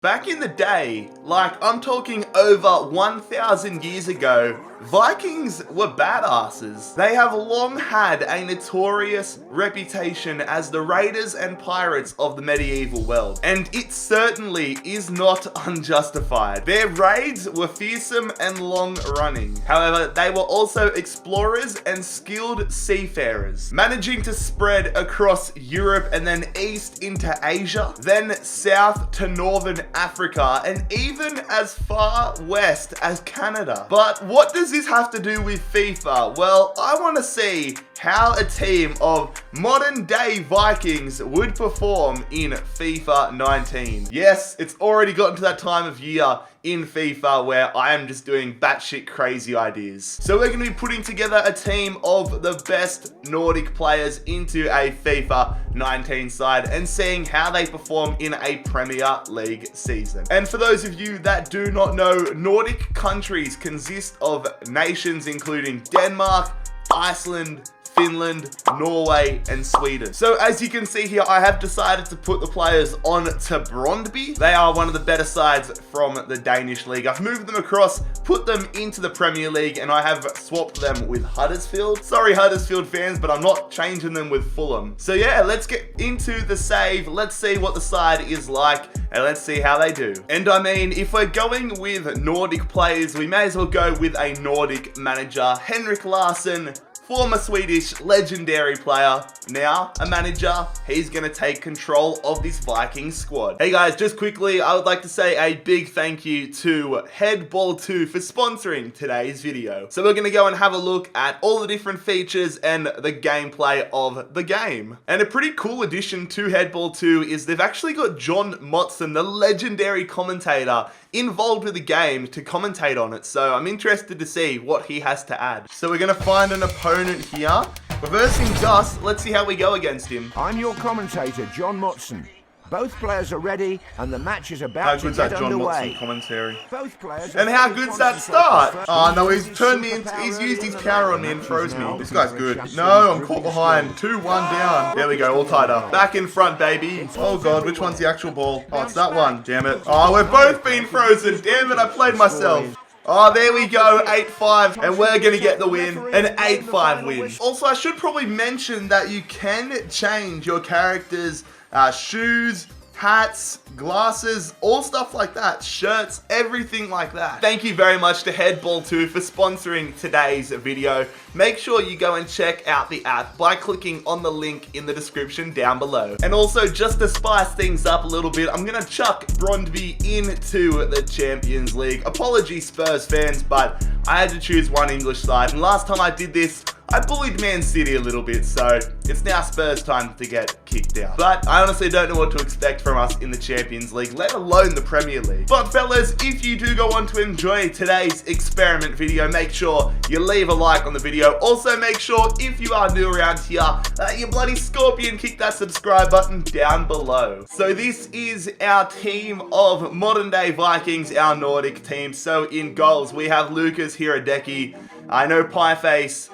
Back in the day, like I'm talking over 1,000 years ago, Vikings were badasses. They have long had a notorious reputation as the raiders and pirates of the medieval world, and it certainly is not unjustified. Their raids were fearsome and long running. However, they were also explorers and skilled seafarers, managing to spread across Europe and then east into Asia, then south to northern Africa, and even as far west as Canada. But what does this have to do with FIFA? Well, I want to see how a team of modern day Vikings would perform in FIFA 19. Yes, it's already gotten to that time of year in FIFA where I am just doing batshit crazy ideas. So we're going to be putting together a team of the best Nordic players into a FIFA 19 side and seeing how they perform in a Premier League season. And for those of you that do not know, Nordic countries consist of nations including Denmark, Iceland, Finland, Norway, and Sweden. So as you can see here, I have decided to put the players on to Brondby. They are one of the better sides from the Danish league. I've moved them across, put them into the Premier League, and I have swapped them with Huddersfield. Sorry, Huddersfield fans, but I'm not changing them with Fulham. So yeah, let's get into the save. Let's see what the side is like, and let's see how they do. And I mean, if we're going with Nordic players, we may as well go with a Nordic manager. Henrik Larsson, former Swedish legendary player, now a manager. He's going to take control of this Vikings squad. Hey guys, just quickly, I would like to say a big thank you to Headball2 for sponsoring today's video. So we're going to go and have a look at all the different features and the gameplay of the game. And a pretty cool addition to Headball2 is they've actually got John Motson, the legendary commentator, involved with the game to commentate on it. So I'm interested to see what he has to add. So we're going to find an opponent here. Reversing Gus, let's see how we go against him. I'm your commentator, John Motson. Both players are ready, and the match is about to get underway. How good's that John Motson commentary? Both players. And how good's that start? Oh no, he's turned me into, he's used his power on me and froze me. This guy's good. No, I'm caught behind. 2-1 down. There we go, all tied up. Back in front, baby. Oh god, which one's the actual ball? Oh, it's that one. Damn it. Oh, we're both being frozen. Damn it, I played myself. Oh, there we go, 8-5, and we're going to get the win, an 8-5 win. Also, I should probably mention that you can change your character's shoes, hats, glasses, all stuff like that, shirts, everything like that. Thank you very much to Headball2 for sponsoring today's video. Make sure you go and check out the app by clicking on the link in the description down below. And also, just to spice things up a little bit, I'm going to chuck Brondby into the Champions League. Apologies, Spurs fans, but I had to choose one English side, and last time I did this, I bullied Man City a little bit, so it's now Spurs' time to get kicked out. But I honestly don't know what to expect from us in the Champions League, let alone the Premier League. But fellas, if you do go on to enjoy today's experiment video, make sure you leave a like on the video. Also, make sure if you are new around here, you bloody scorpion kick that subscribe button down below. So this is our team of modern day Vikings, our Nordic team. So in goals, we have Lucas Hiradecki. I know Pieface,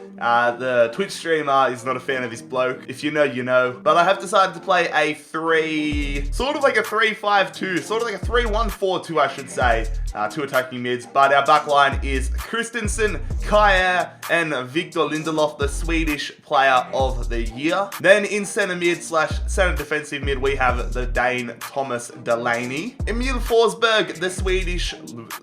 the Twitch streamer, is not a fan of this bloke. If you know, you know. But I have decided to play a sort of like a 3-5-2, sort of like a 3-1-4-2, I should say. Two attacking mids. But our backline is Christensen, Kjaer, and Victor Lindelof, the Swedish player of the year. Then in center mid / center defensive mid, we have the Dane Thomas Delaney. Emil Forsberg, the Swedish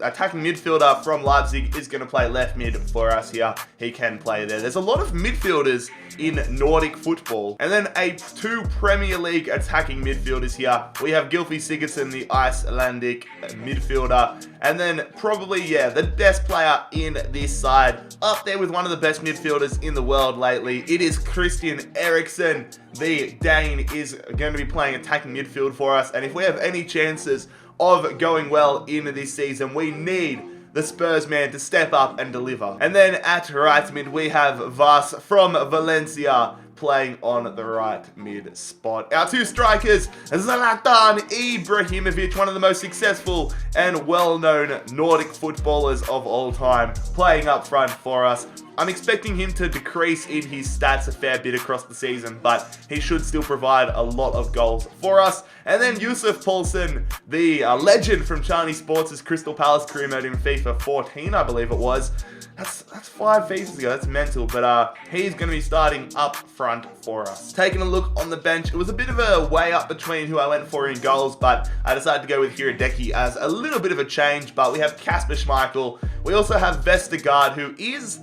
attacking midfielder from Leipzig, is going to play left mid for us here. He can play there. There's a lot of midfielders in Nordic football. And then two Premier League attacking midfielders here. We have Gylfi Sigurdsson, the Icelandic midfielder. And then probably, yeah, the best player in this side, up there with one of the best midfielders in the world lately. It is Christian Eriksen. The Dane is going to be playing attacking midfield for us. And if we have any chances of going well into this season, we need the Spurs man to step up and deliver. And then at right mid, we have Vas from Valencia playing on the right mid spot. Our two strikers, Zlatan Ibrahimovic, one of the most successful and well-known Nordic footballers of all time, playing up front for us. I'm expecting him to decrease in his stats a fair bit across the season, but he should still provide a lot of goals for us. And then Yusuf Poulsen, the legend from Charney Sports' Crystal Palace career mode in FIFA 14, I believe it was. That's 5 FIFAs ago, that's mental, but he's going to be starting up front for us. Taking a look on the bench, it was a bit of a way up between who I went for in goals, but I decided to go with JarradHD as a little bit of a change. But we have Kasper Schmeichel, we also have Vestergaard, who is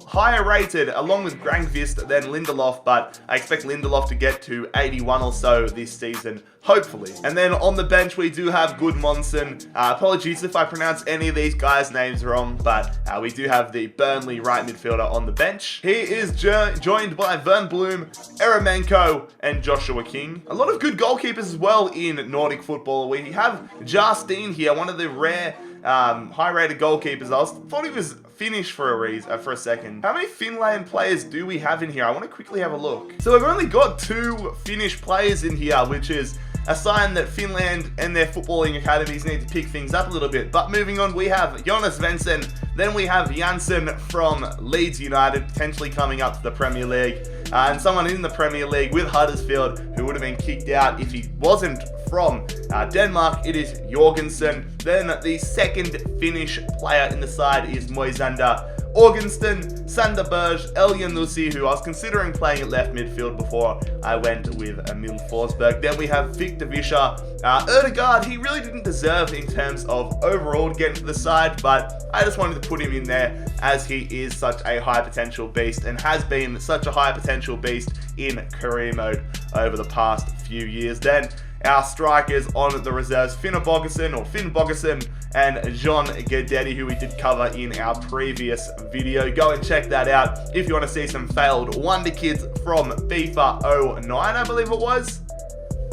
higher rated along with Grangvist than Lindelof, but I expect Lindelof to get to 81 or so this season, hopefully. And then on the bench, we do have Gudmundsson. Apologies if I pronounce any of these guys' names wrong, but we do have the Burnley right midfielder on the bench. He is joined by Vern Bloom, Eremenko, and Joshua King. A lot of good goalkeepers as well in Nordic football. We have Jarstein here, one of the rare high-rated goalkeepers. I thought he was Finnish for a second. How many Finland players do we have in here? I want to quickly have a look. So we've only got 2 Finnish players in here, which is a sign that Finland and their footballing academies need to pick things up a little bit. But moving on, we have Jonas Svensson. Then we have Janssen from Leeds United, potentially coming up to the Premier League. And someone in the Premier League with Huddersfield who would have been kicked out if he wasn't from Denmark. It is Jorgensen. Then the second Finnish player in the side is Moisander Augustin, Sanderberg, Eljan Lucy, who I was considering playing at left midfield before I went with Emil Forsberg. Then we have Victor Vischer. Erdegaard, he really didn't deserve in terms of overall getting to the side, but I just wanted to put him in there as he is such a high potential beast and has been such a high potential beast in career mode over the past few years. Then our strikers on the reserves, Finn Bogerson and John Guidetti, who we did cover in our previous video. Go and check that out if you want to see some failed wonder kids from FIFA 09, I believe it was.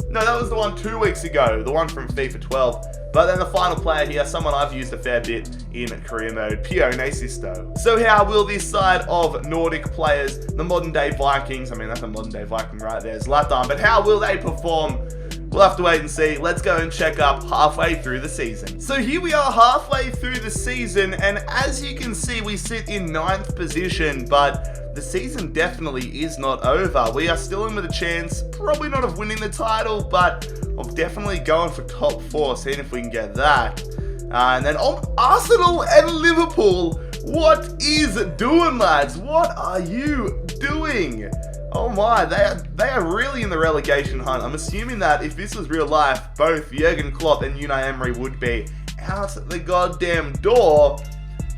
No, that was the one 2 weeks ago, the one from FIFA 12. But then the final player here, someone I've used a fair bit in career mode, Pione Sisto. So how will this side of Nordic players, the modern day Vikings, I mean that's a modern day Viking right there, Zlatan, but how will they perform? We'll have to wait and see. Let's go and check up halfway through the season. So here we are halfway through the season, and as you can see, we sit in 9th position, but the season definitely is not over. We are still in with a chance, probably not of winning the title, but of definitely going for top 4, seeing if we can get that. And then on Arsenal and Liverpool, what is doing, lads? What are you doing? Oh my, they are really in the relegation hunt. I'm assuming that if this was real life, both Jurgen Klopp and Unai Emery would be out the goddamn door.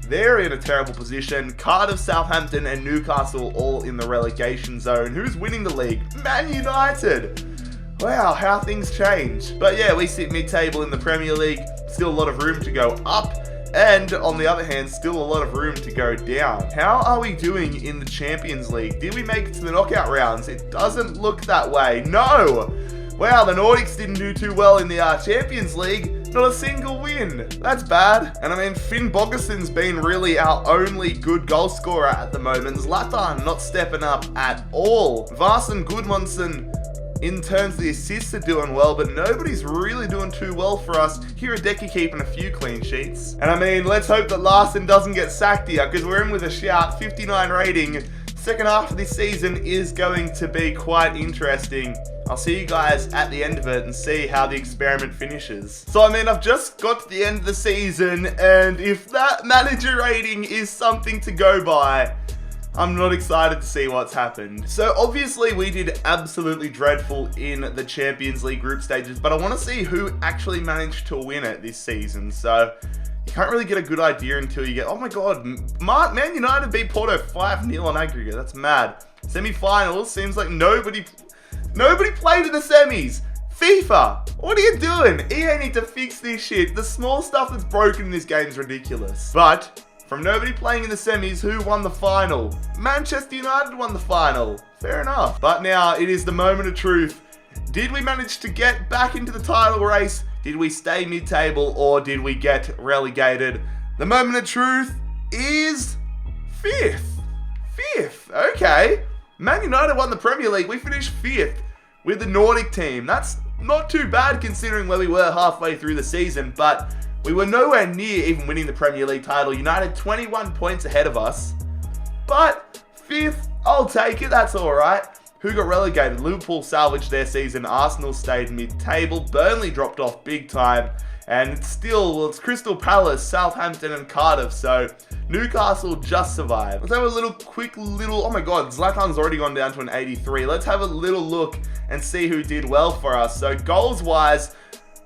They're in a terrible position. Cardiff, Southampton, and Newcastle all in the relegation zone. Who's winning the league? Man United. Wow, how things change. But yeah, we sit mid-table in the Premier League. Still a lot of room to go up. And on the other hand, still a lot of room to go down. How are we doing in the Champions League? Did we make it to the knockout rounds? It doesn't look that way. No! Wow, the Nordics didn't do too well in the Champions League. Not a single win. That's bad. And I mean, Finn Bogerson's been really our only good goal scorer at the moment. Zlatan not stepping up at all. Varson Gudmundsson, in terms of the assists, are doing well, but nobody's really doing too well for us. JarradHD keeping a few clean sheets. And I mean, let's hope that Larson doesn't get sacked here, because we're in with a shout. 59 rating. Second half of this season is going to be quite interesting. I'll see you guys at the end of it and see how the experiment finishes. So, I mean, I've just got to the end of the season, and if that manager rating is something to go by, I'm not excited to see what's happened. So obviously we did absolutely dreadful in the Champions League group stages, but I want to see who actually managed to win it this season. So you can't really get a good idea until you get, oh my God, Man United beat Porto 5-0 on aggregate. That's mad. Semi-finals, seems like nobody played in the semis. FIFA, what are you doing? EA need to fix this shit. The small stuff that's broken in this game is ridiculous. But from nobody playing in the semis, who won the final? Manchester United won the final. Fair enough. But now it is the moment of truth. Did we manage to get back into the title race? Did we stay mid-table, or did we get relegated? The moment of truth is 5th. 5th. Okay. Man United won the Premier League. We finished 5th with the Nordic team. That's not too bad considering where we were halfway through the season, but we were nowhere near even winning the Premier League title. United 21 points ahead of us. But 5th, I'll take it. That's all right. Who got relegated? Liverpool salvaged their season. Arsenal stayed mid-table. Burnley dropped off big time. And it's still, well, it's Crystal Palace, Southampton, and Cardiff. So Newcastle just survived. Let's have a quick little, oh my God, Zlatan's already gone down to an 83. Let's have a little look and see who did well for us. So goals-wise,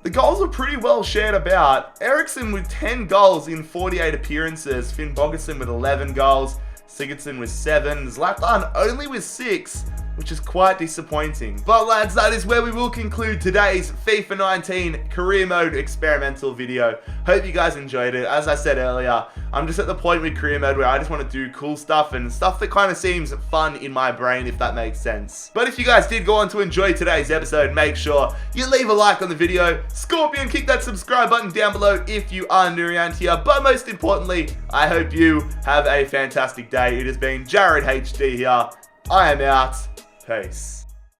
the goals were pretty well shared about. Eriksson with 10 goals in 48 appearances. Finn Bogason with 11 goals. Sigurdsson with 7. Zlatan only with 6. Which is quite disappointing. But lads, that is where we will conclude today's FIFA 19 career mode experimental video. Hope you guys enjoyed it. As I said earlier, I'm just at the point with career mode where I just want to do cool stuff and stuff that kind of seems fun in my brain, if that makes sense. But if you guys did go on to enjoy today's episode, make sure you leave a like on the video. Scorpion, kick that subscribe button down below if you are new around here. But most importantly, I hope you have a fantastic day. It has been JarradHD here. I am out. Peace.